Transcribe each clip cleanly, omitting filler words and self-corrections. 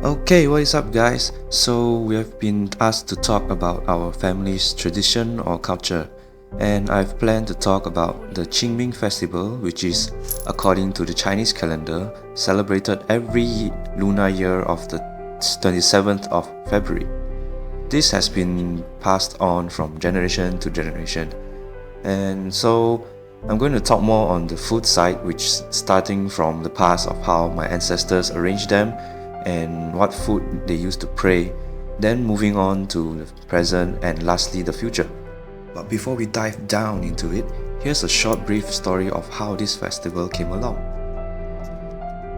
Okay, what is up, guys? So, we have been asked to talk about our family's tradition or culture, and I've planned to talk about the Ming festival, which is, according to the Chinese calendar, celebrated every lunar year of the 27th of February. This has been passed on from generation to generation, and so I'm going to talk more on the food side, which starting from the past of how my ancestors arranged them and what food they used to pray, then moving on to the present and lastly the future. But before we dive down into it, here's a short brief story of how this festival came along.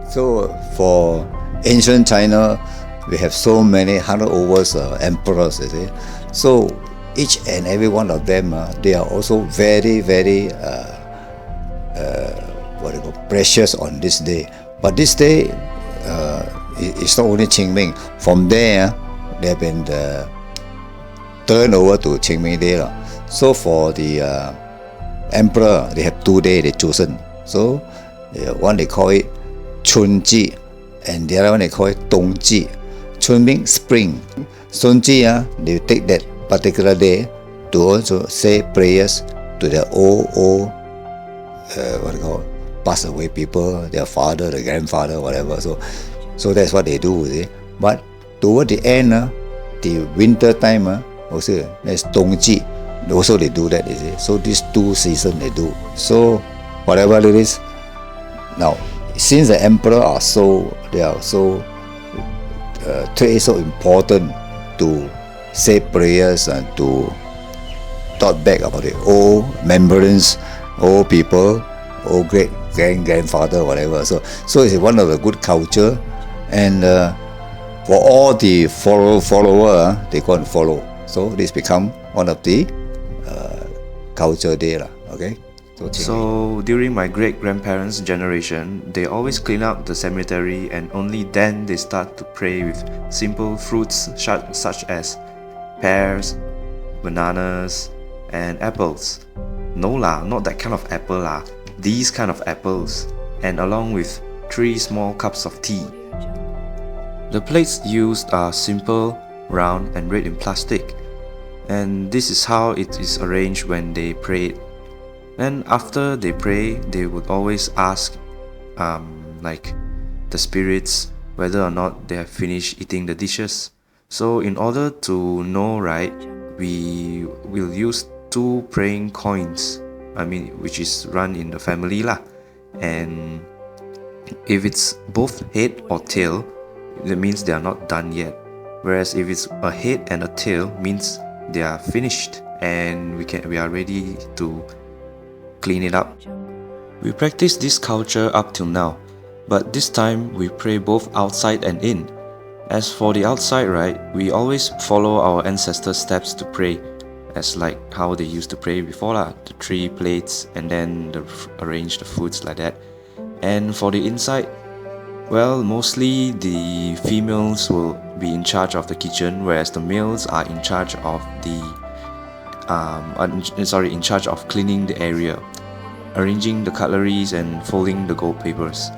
So for ancient China, we have so many hundred overs emperors, you see. So each and every one of them, they are also very, very precious on this day. But this day, it's not only Qingming. From there, they have been turned over to Qingming Day. So for the emperor, they have 2 days they chosen. So one they call it Chunji, and the other one they call it Dongji. Chun means spring. Sunji, they take that particular day to also say prayers to the old passed away people, their father, their grandfather, whatever. So that's what they do, see. But toward the end, the winter time, also there's Dongji. Also they do that, you see. So these 2 seasons they do. So whatever it is, now since the emperor are so today is so important to say prayers and to thought back about the old remembrance, old people, old great grandfather, whatever. So it's one of the good culture, and for all the follower, they go and follow. So this become one of the culture day, okay. So during my great-grandparents' generation, they always clean up the cemetery and only then they start to pray with simple fruits such as pears, bananas, and apples. No lah, not that kind of apple lah, these kind of apples, and along with 3 small cups of tea. The plates used are simple, round, and red in plastic, and this is how it is arranged when they pray. And after they pray, they would always ask like the spirits whether or not they have finished eating the dishes. So in order to know, right, we will use 2 praying coins, which is run in the family lah. And if it's both head or tail, that means they are not done yet. Whereas if it's a head and a tail, means they are finished and we are ready to clean it up. We practice this culture up till now, but this time we pray both outside and in. As for the outside, right, we always follow our ancestors' steps to pray, as like how they used to pray before lah, the 3 plates and then arrange the foods like that. And for the inside, well, mostly the females will be in charge of the kitchen, whereas the males are in charge of in charge of cleaning the area, arranging the cutleries and folding the gold papers.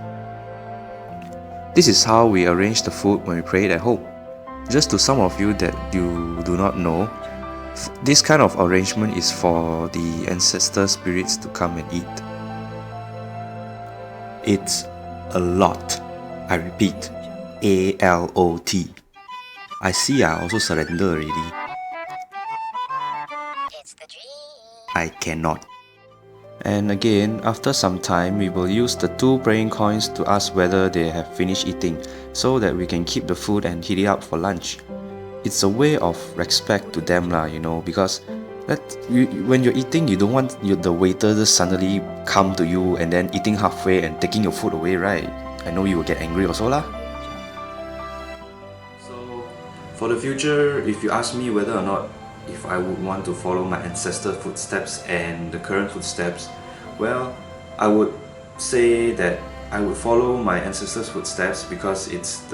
This is how we arrange the food when we pray at home. Just to some of you that you do not know, this kind of arrangement is for the ancestor spirits to come and eat. It's a lot. I repeat, A-L-O-T. I see I also surrender already. I cannot. And again, after some time, we will use the 2 praying coins to ask whether they have finished eating, so that we can keep the food and heat it up for lunch. It's a way of respect to them lah, because when you're eating, you don't want the waiter to suddenly come to you and then eating halfway and taking your food away, right? I know you will get angry also lah. So, for the future, if you ask me whether or not if I would want to follow my ancestors' footsteps and the current footsteps, well, I would say that I would follow my ancestors' footsteps because it's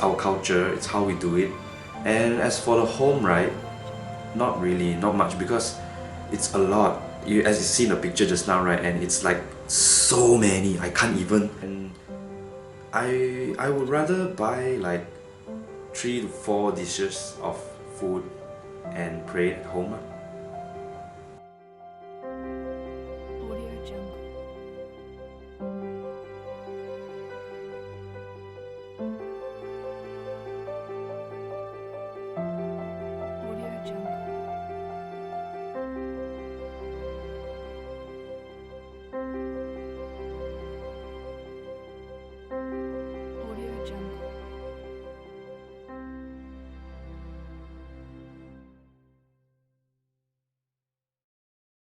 our culture, it's how we do it. And as for the home, right, not really, not much, because it's a lot. As you see in the picture just now, right, and it's like so many, I can't even. And I would rather buy like 3 to 4 dishes of food and pray at home.